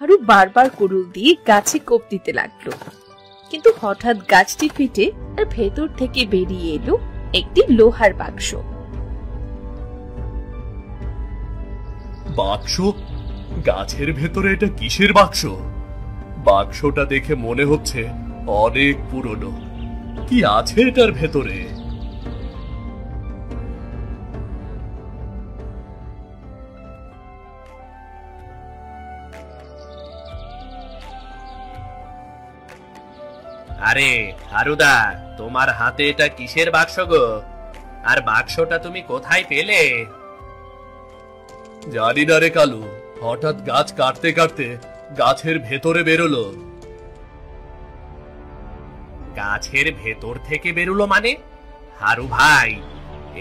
হারু বারবার কুড়ুল দিয়ে গাছে কোপ দিতে লাগলো, কিন্তু হঠাৎ গাছটি ফেটে আর ভেতর থেকে বেরিয়ে এলো একটি লোহার বাক্স। বাক্স? গাছের ভেতরে এটা কিসের বাক্স? বাক্সটা দেখে মনে হচ্ছে অনেক পুরনো। কি আছে এটার ভেতরে? আরে হারুদা, তোমার হাতে এটা কিসের বাক্স গো? আর বাক্সটা তুমি কোথায় পেলে? জানি না রে কালু, হঠাৎ গাছ কাটতে কাটতে গাছের ভেতরে বেরোলো। গাছের ভেতর থেকে বেরোলো মানে? হারু ভাই,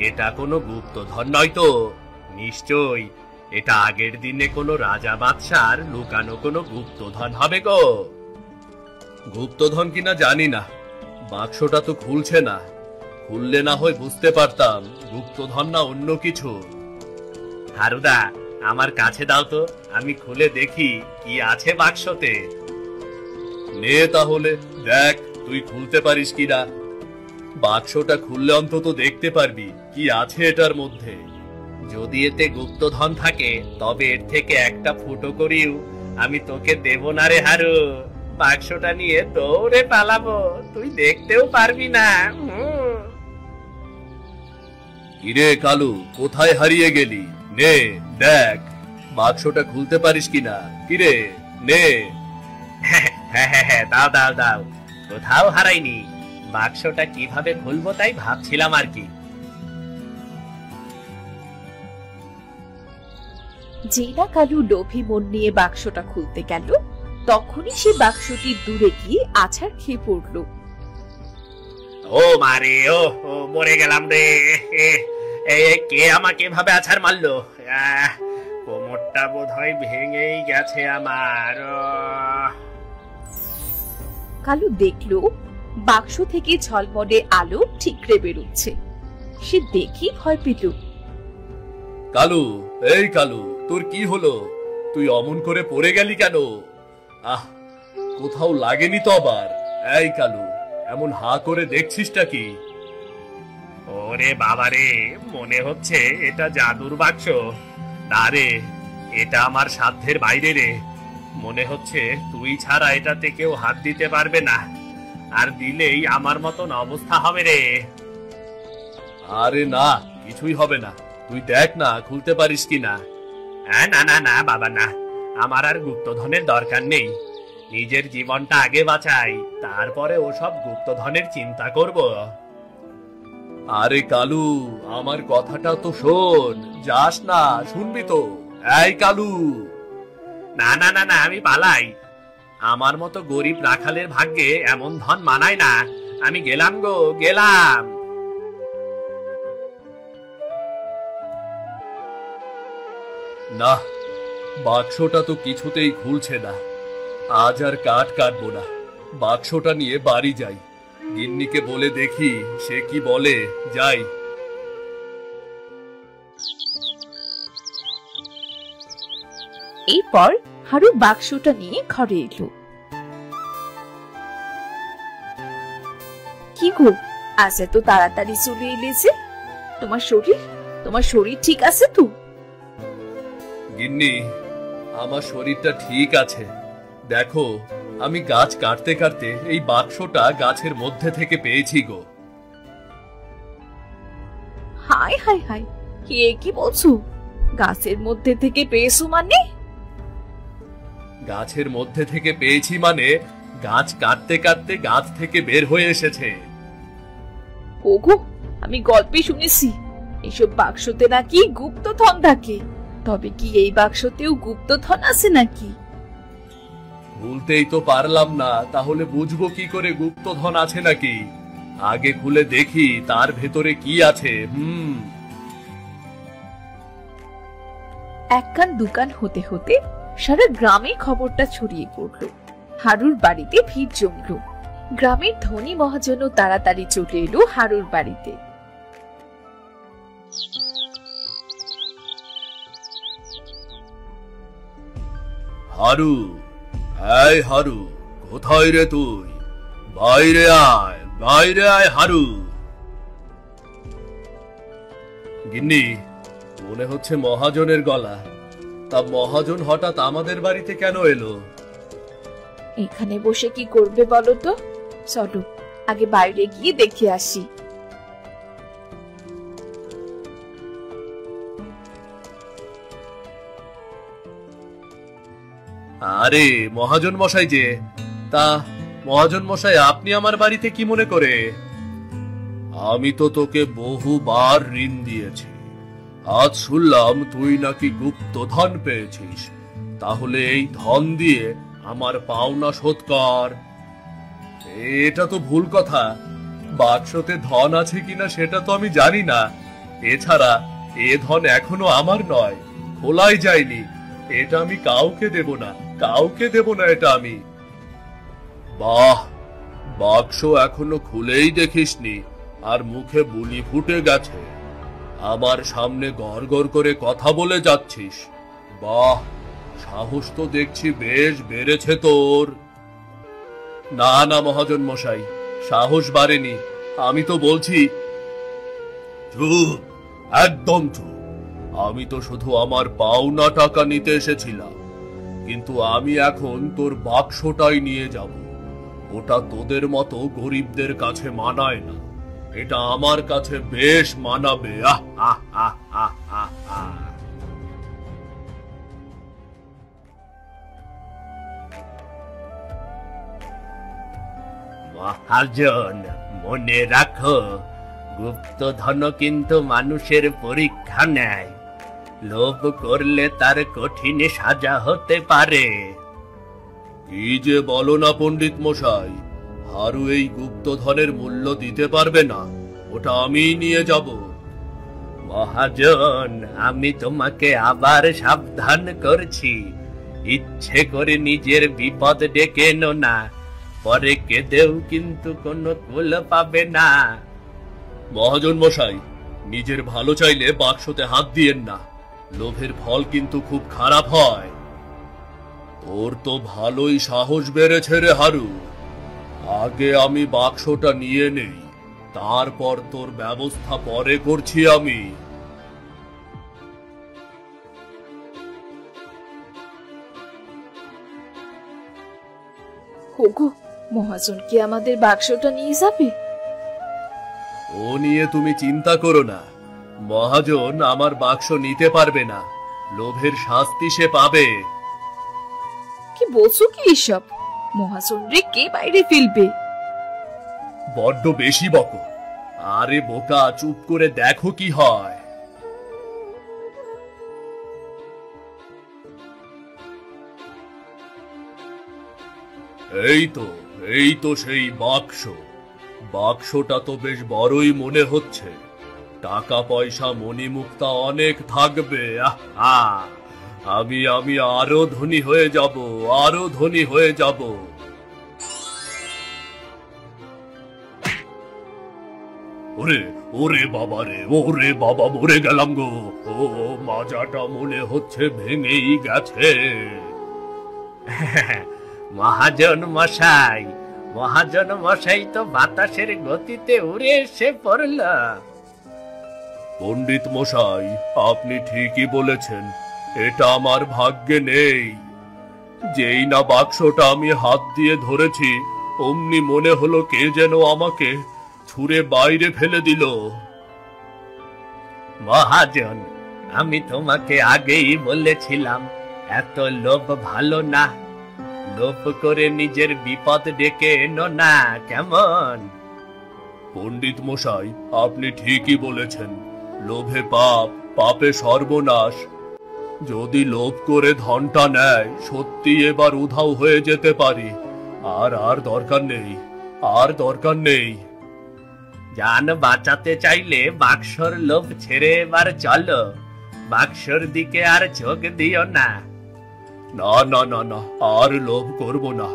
এটা কোনো গুপ্তধন নয় তো? নিশ্চয় এটা আগের দিনে কোনো রাজা বাদশার লুকানো কোনো গুপ্তধন হবে গো। গুপ্তধন কিনা জানি না, বাক্সটা তো খুলছে না। খুললে না হয় বুঝতে পারতাম গুপ্তধন না অন্য কিছু। হারুদা, আমার কাছে দাও তো, আমি খুলে দেখি কি আছে বাক্সতে। নে তাহলে, দেখ তুই খুলতে পারিস কিনা। বাক্সটা খুললে অন্তত দেখতে পারবি কি আছে এটার মধ্যে। যদি এতে গুপ্তধন থাকে তবে এর থেকে একটা ফুটো করিও আমি তোকে দেব না রে হারু। বাক্সটা নিয়ে দৌড়ে পালাবো, তুই দেখতেও পারবি না। কিরে কালু, কোথায় হারিয়ে গেলি? নে দেখ বাক্সটা খুলতে পারিস কিনা। কিরে নে। হ্যাঁ হ্যাঁ হ্যাঁ, দাও দাও দাও, কোথাও হারাইনি। বাক্সটা কিভাবে খুলবো তাই ভাবছিলাম আর কি। যেই না কালু লোভী মন নিয়ে বাক্সটা খুলতে গেল, তখনই সে বাক্সটি দূরে গিয়ে আছাড় খেয়ে পড়লো। ও মারে, ও মরে গেলাম রে। কে আমাকে ভাবে আছাড় মারলো? কোমরটা বোধহয় ভেঙেই গেছে আমার। কালু দেখলো বাক্স থেকে ঝলমলে আলো ঠিকরে বেরোচ্ছে। সে দেখি ভয় পেল। কালু, এই কালু, তোর কি হলো? তুই অমন করে পড়ে গেলি কেন? আহ, কোথাও লাগেনি তো আবার? এই কালু, এমন হা করে দেখছিসটা কি? ওরে বাবারে, মনে হচ্ছে এটা জাদুর বাক্স। না রে, এটা আমার সাধ্যের বাইরে রে। মনে হচ্ছে তুই ছাড়া এটাতে কেউ হাত দিতে পারবে না, আর দিলেই আমার মতন অবস্থা হবে রে। আরে না, কিছুই হবে না। তুই দেখ না খুলতে পারিস কিনা। না না না বাবা, না, আমার আর গুপ্তধনের দরকার নেই। নিজের জীবনটা আগে বাঁচাই, তারপরে ওসব গুপ্তধনের চিন্তা করব। আরে কালু, আমার কথাটা তো শোন। যাস না, শুনবি তো? এই কালু। না না না না, আমি পালাই। আমার মতো গরিব রাখালের ভাগ্যে এমন ধন মানায় না। আমি গেলাম গো, গেলাম। না, বাক্সটা তো কিছুতেই খুলছে না। আজ আর কাঠ কাটবো না, বাক্সটা নিয়ে বাড়ি যাই। গিন্নিকে বলে দেখি সে কি বলে। যাই। এরপর হারু বাক্সটা নিয়ে ঘরে এলো। কি গো, আজ এত তাড়াতাড়ি চলে এলে যে? তোমার শরীর ঠিক আছে তো? গিন্নি, আমার শরীরটা ঠিক আছে। দেখো, আমি গাছ কাটতে কাটতে এই বাক্সটা গাছের মধ্যে থেকে পেয়েছি গো। হায় হায় হায়, কি বলছো? গাছের মধ্যে থেকে পেয়েছো মানে? গাছের মধ্যে থেকে পেয়েছি মানে গাছ কাটতে কাটতে গাছ থেকে বের হয়ে এসেছে। ওগো, আমি গল্পে শুনেছি এইসব বাক্সতে নাকি গুপ্তধন থাকে। তবে কি এই বাক্সতেও গুপ্তধন আছে নাকি? খুলতেই তো পারলাম না, তাহলে বুঝবো কি করে গুপ্তধন আছে নাকি? আগে খুলে দেখি তার ভেতরে কি আছে। এক কান দুকান হতে হতে সারা গ্রামে খবরটা ছড়িয়ে পড়লো। হারুর বাড়িতে ভিড় জমলো। গ্রামের ধনী মহাজনও তাড়াতাড়ি চলে এলো হারুর বাড়িতে। হারু, এই হারু, কোথায় রে তুই? বাইরে আয়, বাইরে আয় হারু। গিন্নি, মনে হচ্ছে মহাজনের গলা। তা মহাজন হঠাৎ আমাদের বাড়িতে কেন এলো? এখানে বসে কি করবে বলো তো? চলো আগে বাইরে গিয়ে দেখে আসি। আরে মহাজন মশাই যে, তা মহাজন মশাই আপনি আমার বাড়িতে কি মনে করে? আমি তো তোকে বহুবার ঋণ দিয়েছি। আজ শুনলাম তুই নাকি গুপ্তধন পেয়েছিস। তাহলে এই ধন দিয়ে আমার পাওনা শোধ কর। এটা তো ভুল কথা। বাক্সতে ধন আছে কিনা সেটা তো আমি জানি না। এছাড়া এ ধন এখনো আমার নয়, খোলাই যায়নি। এটা আমি কাউকে দেব না, কাউকে দেব না এটা আমি। বাহ, বাক্স এখনো খুলেই দেখিসনি, আর মুখে বুলি ফুটে গেছে। আমার সামনে গড় গড় করে কথা বলে যাচ্ছিস। বাহ, সাহস তো দেখছি বেশ বেড়েছে তোর। না না মহাজন মশাই, সাহস বাড়েনি। আমি তো বলছি। চুপ, একদম চুপ। আমি তো শুধু আমার পাওনা টাকা নিতে এসেছিলাম, কিন্তু আমি এখন তোর বাক্সটাই নিয়ে যাব। ওটা তোদের মতো গরিবদের কাছে মানায় না, এটা আমার কাছে বেশ মানাবে। আহ আহ আহ আহ আহ আহ। মহাজন, মনে রাখো, গুপ্তধন কিন্তু মানুষের পরীক্ষা নেয়। লোভ করলে তার কঠিন সাজা হতে পারে। কি যে বলো না পণ্ডিত মশাই, হারু এই গুপ্তধনের মূল্য দিতে পারবে না, ওটা আমি নিয়ে যাব। মহাজন, আমি তোমাকে আবার সাবধান করছি, ইচ্ছে করে নিজের বিপদ ডেকে এনো না, পরে কেঁদেও কিন্তু কোনো কুল পাবে না। মহাজন মশাই, নিজের ভালো চাইলে বাক্সতে হাত দিয়েন না, লোভের ফল কিন্তু খুব খারাপ হয়। তোর তো ভালোই সাহস বেড়েছে রে হারু। আগে আমি বাক্সটা নিয়ে নেই, তারপর তোর ব্যবস্থা পরে করছি আমি। ওগো, মহাজন কি আমাদের বাক্সটা নিয়ে যাবে? ও নিয়ে তুমি চিন্তা করো না। মহাজন আমার বাক্স নিতে পারবে না, লোভের শাস্তি সে পাবে। কি বলছো কি এসব? মহাজন রে কে বাইরে ফেলবে? বড্ড বেশি বকো। আরে বোকা, চুপ করে দেখো কি হয়। এই তো সেই বাক্স। বাক্সটা তো বেশ বড়ই মনে হচ্ছে। টাকা পয়সা মণিমুক্তা অনেক থাকবে। আহা, আমি আমি আরো ধনী হয়ে যাব, আরো ধনী হয়ে যাব। ওরে ওরে বাবা রে, ওরে বাবা, মরে গেলাম গো। ও, মাজাটা মনে হচ্ছে ভেঙেই গেছে। মহাজন মশাই, মহাজন মশাই তো বাতাসের গতিতে উড়ে এসে পড়ল। পণ্ডিত মশাই, আপনি ঠিকই বলেছেন, এটা আমার ভাগ্যে নেই। যেই না বাক্সটা আমি হাত দিয়ে ধরেছি, অমনি মনে হলো কে যেন আমাকে ছুঁড়ে বাইরে ফেলে দিল। মহাজন, আমি তোমাকে আগেই বলেছিলাম, এত লোভ ভালো না। লোভ করে নিজের বিপদ ডেকে এনো না, কেমন? পণ্ডিত মশাই, আপনি ঠিকই বলেছেন, লোভে পাপ, পাপে সর্বনাশ। যদি লোভ করে ধনটা নেয়, সত্যি এবার উধাও হয়ে যেতে পারি। আর দরকার নেই, আর দরকার নেই। জান বাঁচাতে চাইলে বাক্সর লোভ ছেড়ে এবার চলো। বাক্সর দিকে আর চোখ দিও না। না না না না, আর লোভ করব না।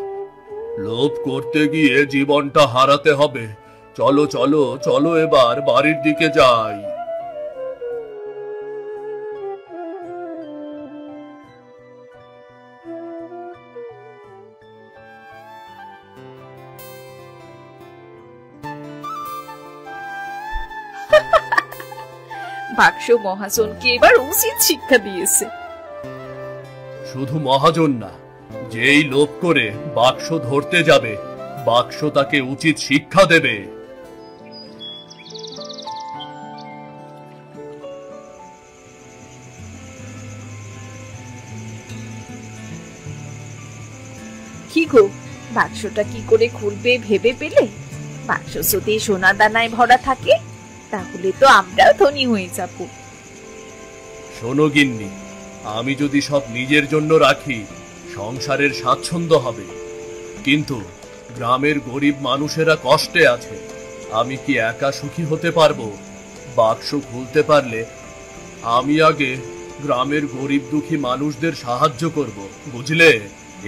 লোভ করতে গিয়ে জীবনটা হারাতে হবে। চলো চলো চলো, এবার বাড়ির দিকে যাই। বাক্স মহাজনকে এবার উচিত শিক্ষা দিয়েছে। শুধু মহাজন না, যেই লোভ করে বাক্স ধরতে যাবে বাক্স তাকে উচিত শিক্ষা দেবে। কি গো, বাক্সটা কি করে খুলবে ভেবে পেলে? বাক্স যদি সোনা দানায় ভরা থাকে তাহলে তো আমরাও ধনী হয়ে যাব। শোনো গিন্নি, আমি যদি সব নিজের জন্য রাখি সংসারের স্বাচ্ছন্দ্য হবে, কিন্তু গ্রামের গরিব মানুষেরা কষ্টে আছে, আমি কি একা সুখী হতে পারবো? বাক্স খুলতে পারলে আমি আগে গ্রামের গরিব দুঃখী মানুষদের সাহায্য করব, বুঝলে?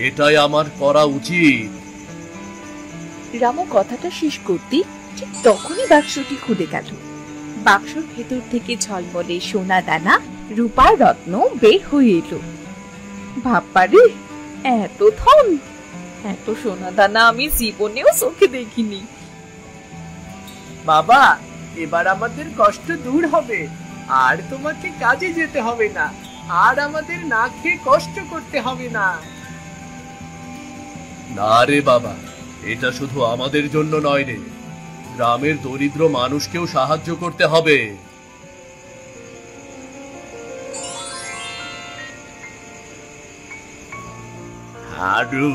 এটাই আমার করা উচিত। রামু কথাটা শেষ করতে ঠিক তখনই বাক্সটি খুলে গেল। বাক্সর ভেতর থেকে ঝলমলে সোনা দানা, রূপার রত্ন বের হয়ে এলো। বাপ্পারে, এত ধন, এত সোনা দানা আমি জীবনেও চোখে দেখিনি। বাবা, এবার আমাদের কষ্ট দূর হবে, আর তোমাকে কাজে যেতে হবে না, আর আমাদের না খেয়ে কষ্ট করতে হবে না। না রে বাবা, এটা শুধু আমাদের জন্য নয় রে, গ্রামের দরিদ্র মানুষকেও সাহায্য করতে হবে। হারু,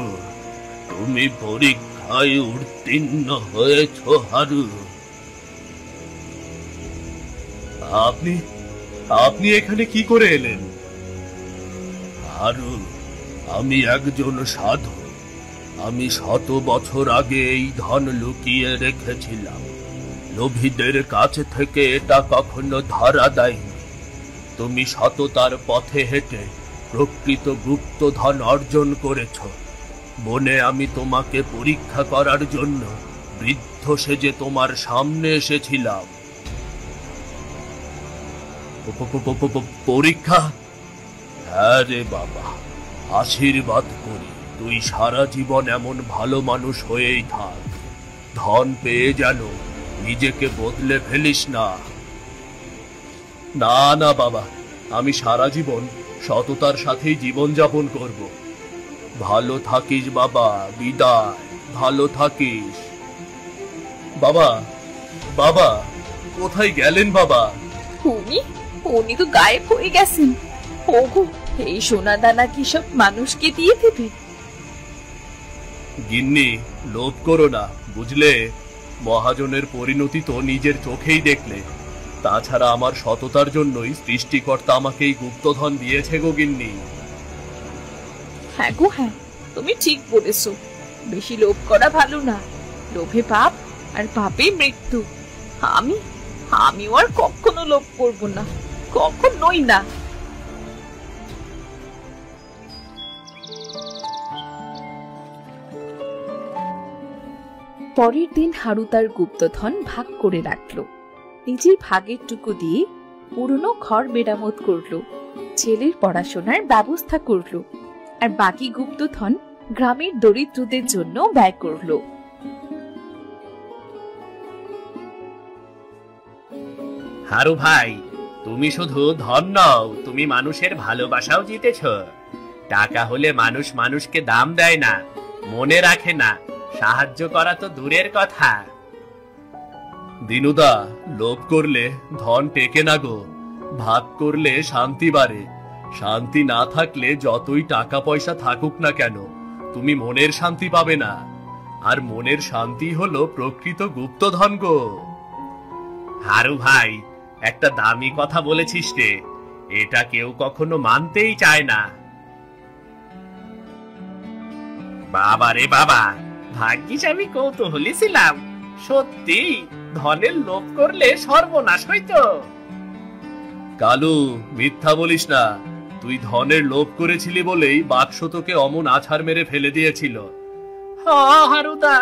তুমি পরীক্ষায় উত্তীর্ণ হয়েছ হারু। আপনি আপনি এখানে কি করে এলেন? হারু, আমি একজন সাধু। আমি 100 বছর আগে এই ধন লুকিয়ে রেখেছিলাম। লোভীদের কাছ থেকে এটা কখনো ধরা দেয়নি। তুমি সততার পথে হেঁটে প্রকৃত গুপ্ত ধন অর্জন করেছ। বনে আমি তোমাকে পরীক্ষা করার জন্য বৃদ্ধ সেজে তোমার সামনে এসেছিলাম। পরীক্ষা? হ্যাঁ রে বাবা, আশীর্বাদ করি তুই সারা জীবন এমন ভালো মানুষ হয়েই থাক। ধন পেয়ে যেন নিজেকে বদলে ফেলিস না। না না বাবা, আমি সারা জীবন সততার সাথেই জীবন যাপন করব। ভালো থাকিস বাবা, বিদায়। ভালো থাকিস। বাবা, বাবা, কোথায় গেলেন বাবা? উনি উনি তো গায়েব হয়ে গেছেন। ওগো, এই সোনা দানা কি সব মানুষকে দিয়ে দেবে? গিন্নি, লোভ করো না, বুঝলে? মহাজনের পরিণতি তো নিজের চোখেই দেখলে। তাছাড়া আমার সততার জন্যই সৃষ্টিকর্তা আমাকে এই গুপ্তধন দিয়েছে গো গিন্নি। হ্যাঁ গো হ্যাঁ, তুমি ঠিক বলেছো। বেশি লোভ করা ভালো না। লোভে পাপ, আর পাপে মৃত্যু। আমিও আর কখনো লোভ করব না, কখনোই না। পরের দিন হারু তার গুপ্তধন ভাগ করে রাখলো। নিজের ভাগের টুকু দিয়ে পুরনো ঘর মেরামত করলো, ছেলের পড়াশোনার ব্যবস্থা করলো, আর বাকি গুপ্তধন গ্রামের দরিদ্রদের জন্য ব্যয় করলো। হারু ভাই, তুমি শুধু ধন নাও, তুমি মানুষের ভালোবাসাও জিতেছ। টাকা হলে মানুষ মানুষকে দাম দেয় না, মনে রাখে না, সাহায্য করা তো দূরের কথা। দিনুদা, লোভ করলে ধন টেকে না গো। ভাগ করলে শান্তি বাড়ে। শান্তি না থাকলে যতই টাকা পয়সা থাকুক না কেন, তুমি মনের শান্তি পাবে না। আর মনের শান্তি হলো প্রকৃত গুপ্তধন গো। হারু ভাই, একটা দামি কথা বলেছিস রে, এটা কেউ কখনো মানতেই চায় না। বাবা রে বাবা, ভাগ্যিস আমি কৌতূহলী ছিলাম। সত্যি ধনের লোভ করলে সর্বনাশ হইতো। কালু, মিথ্যা বলিস না। তুই ধনের লোভ করেছিলি বলেই বাক্স তোকে অমন আছাড় মেরে ফেলে দিয়েছিল। হারুদা,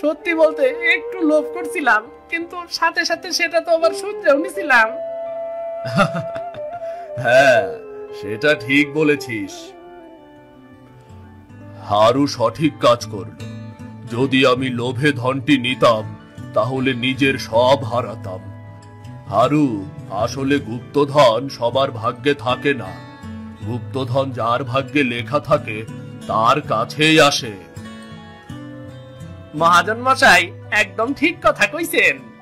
সত্যি বলতে একটু লোভ করছিলাম, কিন্তু সাথে সাথে সেটা তো আবার শুধরেও নিছিলাম। হ্যাঁ, সেটা ঠিক বলেছিস। হারু সঠিক কাজ করল। যদি আমি লোভে ধনটি নিতাম তাহলে নিজের সব হারাতাম। হারু, আসলে গুপ্তধন সবার ভাগ্যে থাকে না। গুপ্তধন যার ভাগ্যে লেখা থাকে তার কাছেই আসে। মহাজন মশাই একদম ঠিক কথা কইছেন।